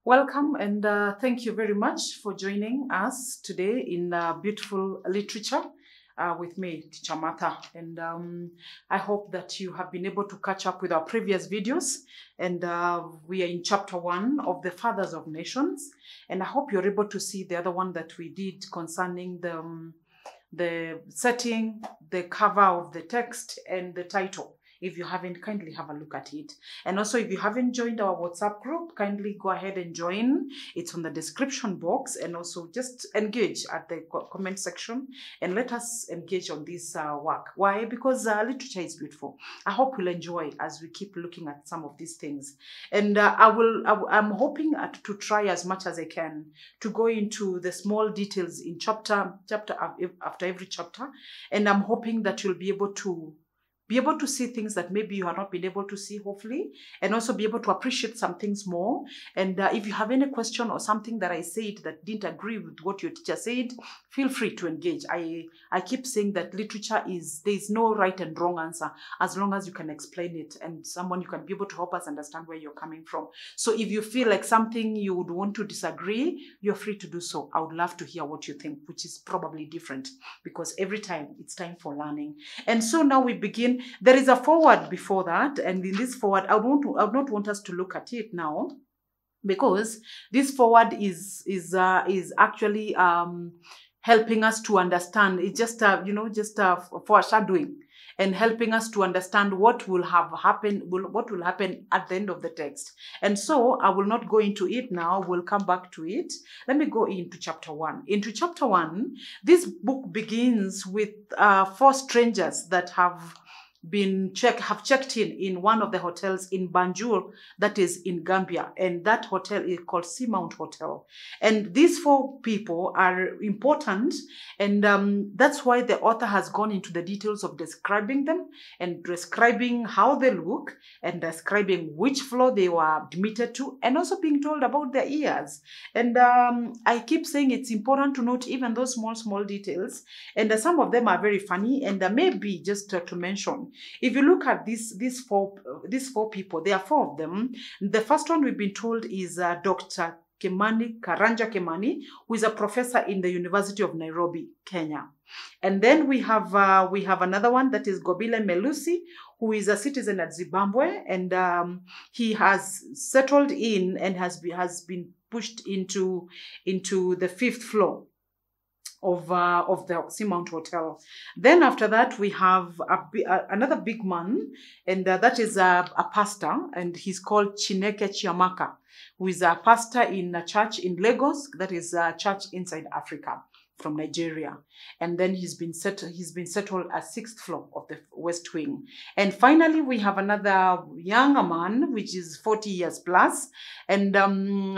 Welcome and thank you very much for joining us today in beautiful literature with me, Teacher Martha. And I hope that you have been able to catch up with our previous videos. And we are in chapter 1 of the Fathers of Nations. And I hope you're able to see the other one that we did concerning the setting, the cover of the text, and the title. If you haven't, kindly have a look at it. And also, if you haven't joined our WhatsApp group, kindly go ahead and join. It's on the description box. And also just engage at the comment section and let us engage on this work. Why? Because literature is beautiful. I hope you'll enjoy as we keep looking at some of these things. And I'm hoping to try as much as I can to go into the small details in chapter after every chapter. And I'm hoping that you'll be able to see things that maybe you have not been able to see, hopefully, and also be able to appreciate some things more. And if you have any question or something that I said that didn't agree with what your teacher said, feel free to engage. I keep saying that literature there is no right and wrong answer as long as you can explain it and you can be able to help us understand where you're coming from. So if you feel like something you would want to disagree, you're free to do so. I would love to hear what you think, which is probably different because every time it's time for learning. And so now we begin. There is a forward before that, and in this forward, I would not want us to look at it now, because this forward is actually helping us to understand. It's just foreshadowing and helping us to understand what will happen at the end of the text. And so I will not go into it now. We'll come back to it. Let me go into chapter 1. Into chapter 1, this book begins with 4 strangers that have checked in one of the hotels in Banjul, that is in Gambia, and that hotel is called Seamount Hotel. And these 4 people are important, and that's why the author has gone into the details of describing them and describing how they look and describing which floor they were admitted to, and also being told about their years. And I keep saying it's important to note even those small details, and some of them are very funny. And maybe just to mention, if you look at these four people, there are 4 of them. The first one we've been told is Dr. Karanja Kimani, who is a professor in the University of Nairobi, Kenya. And then we have another one that is Gobile Melusi, who is a citizen at Zimbabwe, and he has settled in and has been pushed into the 5th floor of the Seamount Hotel. Then after that, we have another big man, and that is a pastor, and he's called Chineke Chiamaka, who is a pastor in a church in Lagos, that is a church inside Africa, from Nigeria. And then he's been settled at 6th floor of the West Wing. And finally, we have another younger man, which is 40 years plus, and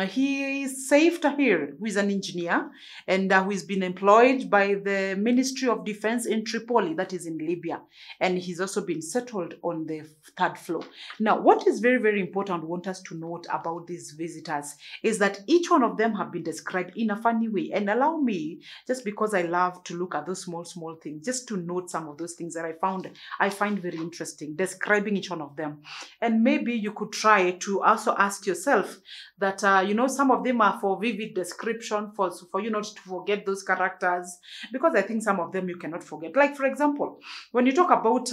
he is Saif Tahir, who is an engineer, and who has been employed by the Ministry of Defense in Tripoli, that is in Libya. And he's also been settled on the 3rd floor. Now, what is very, very important, I want us to note about these visitors is that each one of them have been described in a funny way. And allow me, just because I love to look at those small things, just to note some of those things that I find very interesting, describing each one of them. And maybe you could try to also ask yourself that, some of them are for vivid description, for you not to forget those characters, because I think some of them you cannot forget. Like, for example, when you talk about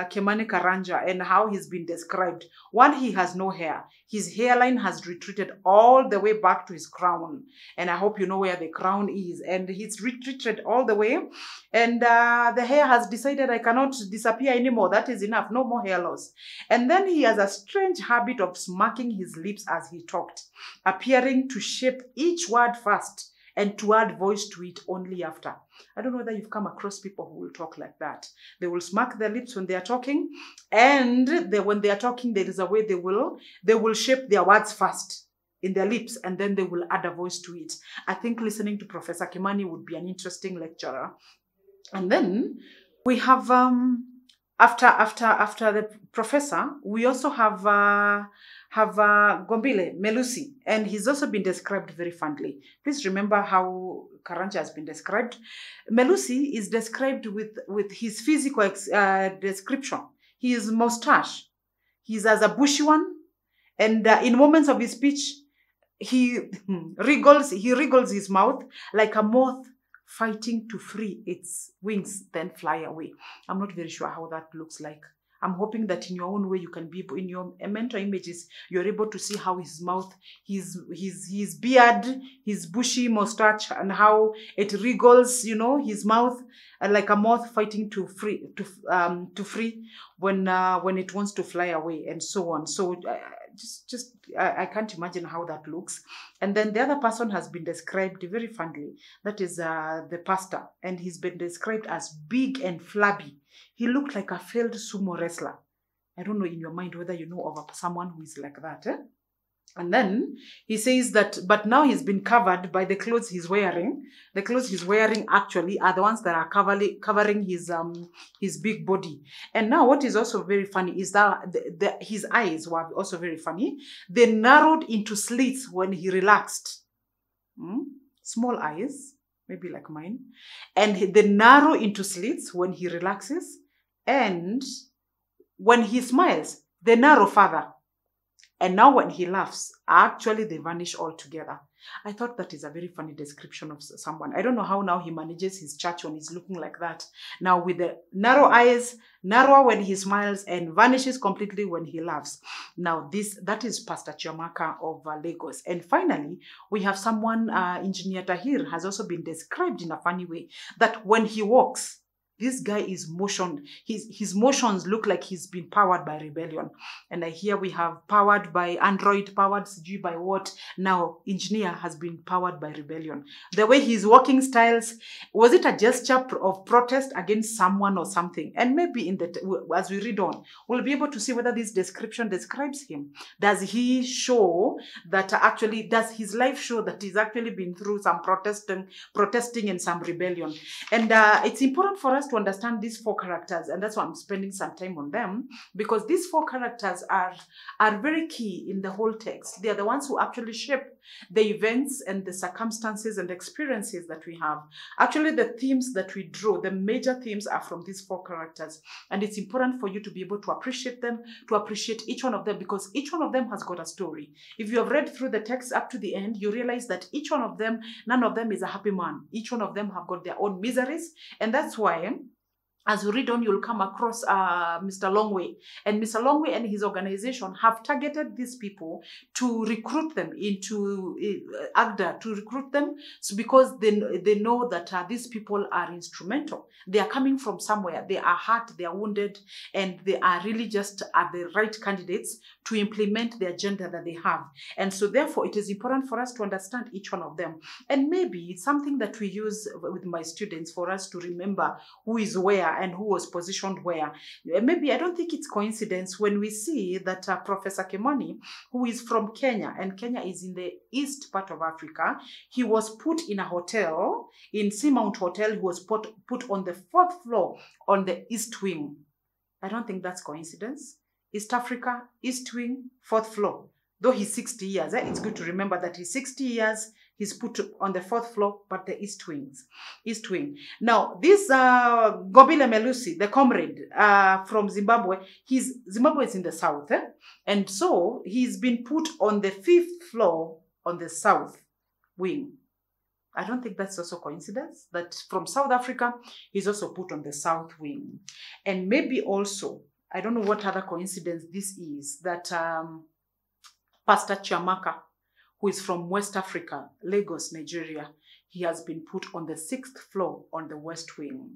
Kimani Karanja and how he's been described, one, he has no hair. His hairline has retreated all the way back to his crown. And I hope you know where the crown is. And he's retreated all the way. And the hair has decided, I cannot disappear anymore. That is enough. No more hair loss. And then he has a strange habit of smacking his lips as he talked, appearing to shape each word first and to add voice to it only after. I don't know whether you've come across people who will talk like that. They will smack their lips when they are talking, and when they are talking, there is a way they will shape their words first in their lips, and then they will add a voice to it. I think listening to Professor Kimani would be an interesting lecturer. And then we have after the professor, we also have Gombile Melusi, and he's also been described very fondly. Please remember how Karanja has been described. Melusi is described with his physical description. His mustache, he's as a bushy one, and in moments of his speech, he wriggles his mouth like a moth fighting to free its wings, then fly away. I'm not very sure how that looks like. I'm hoping that in your own way, you can be in your mental images, you're able to see how his mouth, his beard, his bushy mustache, and how it wriggles, his mouth like a moth fighting to free when it wants to fly away, and so on. So I can't imagine how that looks. And then the other person has been described very fondly. That is the pastor, and he's been described as big and flabby. He looked like a failed sumo wrestler. I don't know in your mind whether you know of someone who is like that. And then he says that, but now he's been covered by the clothes he's wearing. The clothes he's wearing actually are the ones that are covering his big body. And now what is also very funny is that his eyes were also very funny. They narrowed into slits when he relaxed. Small eyes, maybe like mine. And they narrow into slits when he relaxes. And when he smiles, they narrow further. And now when he laughs, actually they vanish altogether. I thought that is a very funny description of someone. I don't know how now he manages his church when he's looking like that. Now with the narrow eyes, narrower when he smiles, and vanishes completely when he laughs. Now that is Pastor Chiamaka of Lagos. And finally, we have someone, Engineer Tahir, has also been described in a funny way, that when he walks, this guy is motioned. His motions look like he's been powered by rebellion. And here we have powered by Android, powered by what? Now, Engineer has been powered by rebellion. The way his walking styles, was it a gesture of protest against someone or something? And maybe as we read on, we'll be able to see whether this description describes him. Does he show that actually, does his life show that he's actually been through some protesting and some rebellion? And it's important for us to understand these four characters, and that's why I'm spending some time on them, because these four characters are very key in the whole text. They are the ones who actually shape the events and the circumstances and experiences that we have. Actually, the themes that we draw, the major themes, are from these four characters, and it's important for you to be able to appreciate them, to appreciate each one of them, because each one of them has got a story. If you have read through the text up to the end, you realize that each one of them, none of them is a happy man. Each one of them have got their own miseries, and that's why as you read on, you'll come across Mr. Longway. And Mr. Longway and his organization have targeted these people to recruit them into AGDA, to recruit them because they know that these people are instrumental. They are coming from somewhere. They are hurt, they are wounded, and they are really just the right candidates to implement the agenda that they have. And so therefore, it is important for us to understand each one of them. And maybe it's something that we use with my students for us to remember who is where and who was positioned where. Maybe I don't think it's coincidence when we see that Professor Kimani, who is from Kenya, and Kenya is in the east part of Africa, he was put in a hotel, in Seamount Hotel. He was put on the 4th floor on the east wing. I don't think that's coincidence. East Africa, east wing, 4th floor. Though he's 60 years, it's good to remember that he's 60 years, he's put on the 4th floor, but the east wing. Now, this Gobile Melusi, the comrade from Zimbabwe, Zimbabwe is in the south, and so he's been put on the 5th floor on the south wing. I don't think that's also coincidence, that from South Africa, he's also put on the south wing. And maybe also, I don't know what other coincidence this is, that Pastor Chiamaka, who is from West Africa, Lagos, Nigeria, he has been put on the 6th floor on the west wing.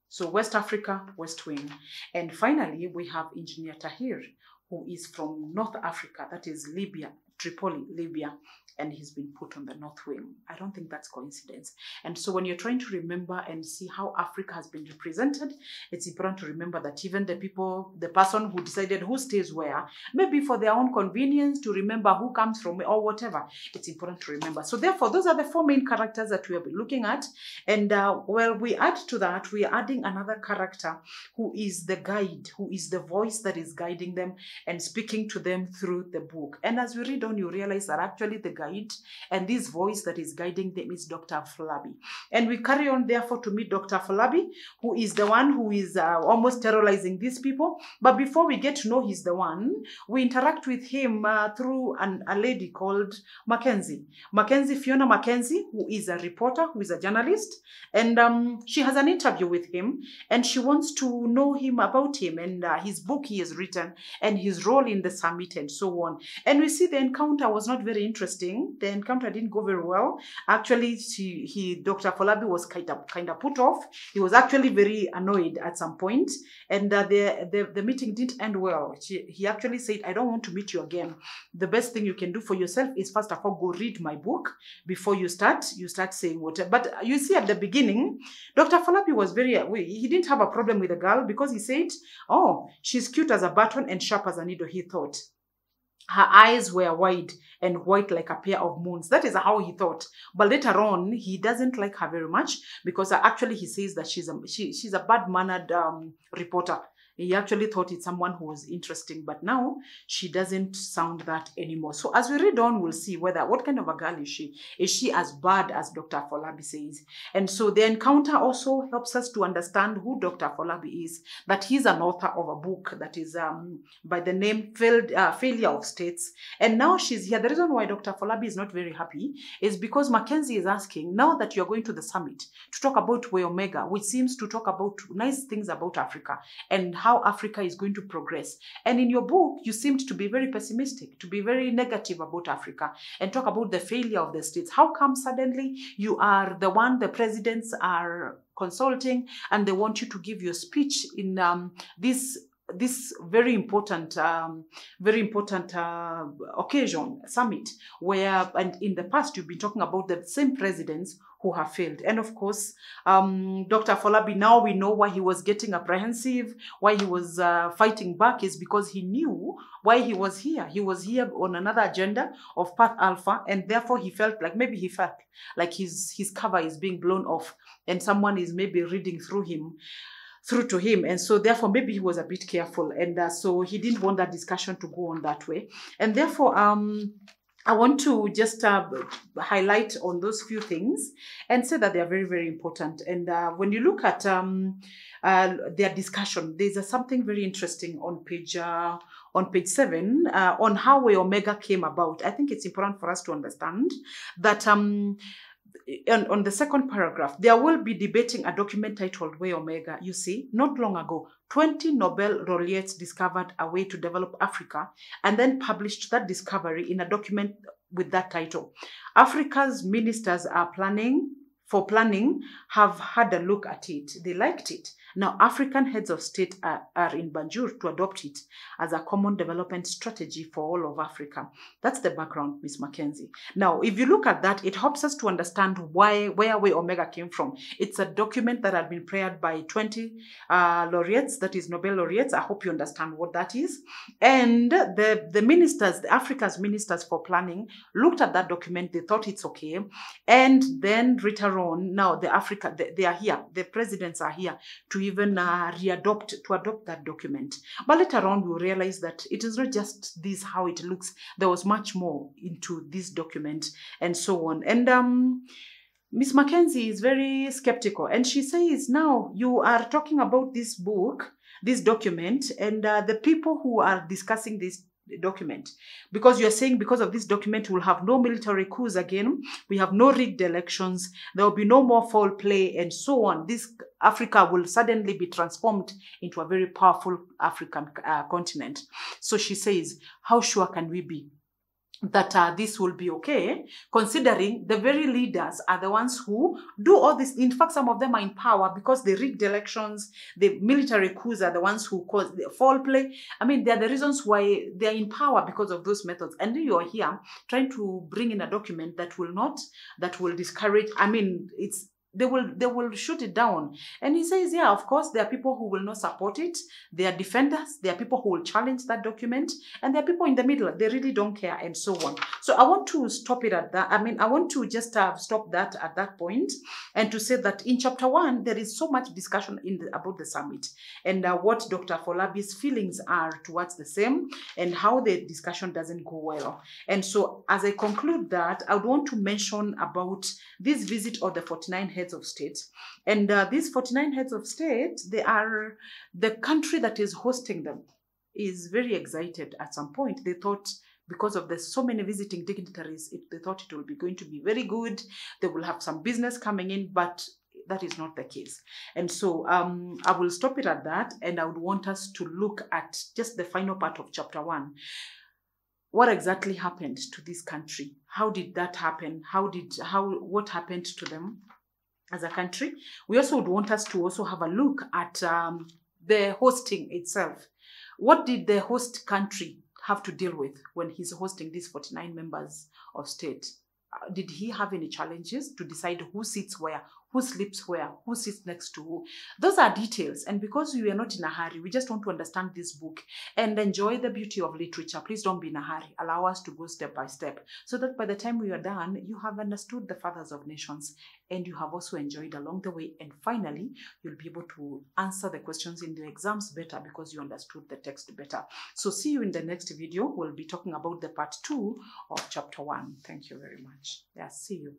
So West Africa, west wing. And finally, we have Engineer Tahir, who is from North Africa, that is Libya, Tripoli, Libya, and he's been put on the north wing. I don't think that's coincidence. And so when you're trying to remember and see how Africa has been represented, it's important to remember that even the person who decided who stays where, maybe for their own convenience, to remember who comes from where or whatever, it's important to remember. So therefore, those are the four main characters that we have been looking at. And while we add to that, we are adding another character who is the guide, who is the voice that is guiding them and speaking to them through the book. And as we read on, you realize that actually the guide guide, and this voice that is guiding them is Dr. Afolabi. And we carry on, therefore, to meet Dr. Afolabi, who is the one who is almost terrorizing these people. But before we get to know he's the one, we interact with him through a lady called Mackenzie. Fiona Mackenzie, who is a reporter, who is a journalist, and she has an interview with him, and she wants to know him about him and his book he has written and his role in the summit and so on. And we see the encounter was not very interesting. The encounter didn't go very well. Actually, Dr. Afolabi was kind of put off. He was actually very annoyed at some point, and the meeting didn't end well. He actually said, I don't want to meet you again. The best thing you can do for yourself is first of all go read my book before you start saying whatever. But you see at the beginning, Dr. Afolabi was he didn't have a problem with the girl because he said, oh, she's cute as a button and sharp as a needle, he thought. Her eyes were wide and white like a pair of moons. That is how he thought. But later on, he doesn't like her very much because actually he says that she's a bad-mannered reporter. He actually thought it's someone who was interesting, but now she doesn't sound that anymore. So as we read on, we'll see what kind of a girl is she? Is she as bad as Dr. Afolabi says? And so the encounter also helps us to understand who Dr. Afolabi is, that he's an author of a book that is by the name Failure of States. And now she's here. The reason why Dr. Afolabi is not very happy is because Mackenzie is asking, now that you're going to the summit to talk about Way Omega, which seems to talk about nice things about Africa and how Africa is going to progress. And in your book, you seemed to be very pessimistic, to be very negative about Africa and talk about the failure of the states. How come suddenly you are the one the presidents are consulting and they want you to give your speech in this very important occasion, summit, where, and in the past, you've been talking about the same presidents who have failed. And of course, Dr. Afolabi, now we know why he was getting apprehensive, why he was fighting back, is because he knew why he was here. He was here on another agenda of Path Alpha, and therefore he felt like his cover is being blown off and someone is maybe reading through to him. And so therefore maybe he was a bit careful, and so he didn't want that discussion to go on that way. And therefore I want to just highlight on those few things and say that they are very, very important. And when you look at their discussion, there's something very interesting on page 7 on how Way Omega came about. I think it's important for us to understand that on the second paragraph, there will be debating a document titled Way Omega. You see, not long ago, 20 Nobel laureates discovered a way to develop Africa and then published that discovery in a document with that title. Africa's ministers are planning have had a look at it. They liked it. Now, African heads of state are in Banjul to adopt it as a common development strategy for all of Africa. That's the background, Ms. Mackenzie. Now, if you look at that, it helps us to understand where Way Omega came from. It's a document that had been prepared by 20 laureates, that is Nobel laureates. I hope you understand what that is. And the ministers, Africa's ministers for planning, looked at that document. They thought it's okay. And then later on, now they are here. The presidents are here to even adopt that document. But later on, we realize that it is not just this how it looks. There was much more into this document and so on. And Ms. Mackenzie is very skeptical, and she says, now you are talking about this book, this document, and the people who are discussing this document, because you're saying because of this document we'll have no military coups again, we have no rigged elections, there will be no more foul play and so on. This Africa will suddenly be transformed into a very powerful African continent. So she says, how sure can we be that this will be okay, considering the very leaders are the ones who do all this. In fact, some of them are in power because they rigged elections, the military coups are the ones who cause the foul play. I mean, they're the reasons why they're in power, because of those methods. And then you're here trying to bring in a document that will discourage, I mean, they will shoot it down. And he says, yeah, of course, there are people who will not support it. There are defenders. There are people who will challenge that document. And there are people in the middle. They really don't care, and so on. So I want to stop it at that. I mean, I want to just stop that at that point, and to say that in chapter 1, there is so much discussion about the summit, and what Dr. Folabi's feelings are towards the same, and how the discussion doesn't go well. And so as I conclude that, I would want to mention about this visit of the 49 heads of state. And these 49 heads of state, they are the country that is hosting them is very excited at some point. They thought, because of the so many visiting dignitaries, they thought it will be going to be very good. They will have some business coming in, but that is not the case. And so I will stop it at that, and I would want us to look at just the final part of chapter 1. What exactly happened to this country? How did that happen? What happened to them as a country? We also would want us to also have a look at the hosting itself. What did the host country have to deal with when he's hosting these 49 members of state? Did he have any challenges to decide who sits where, who sleeps where, who sits next to who? Those are details. And because we are not in a hurry, we just want to understand this book and enjoy the beauty of literature. Please don't be in a hurry. Allow us to go step by step, so that by the time we are done, you have understood the fathers of nations, and you have also enjoyed along the way. And finally, you'll be able to answer the questions in the exams better because you understood the text better. So see you in the next video. We'll be talking about the part 2 of chapter 1. Thank you very much. Yeah, see you.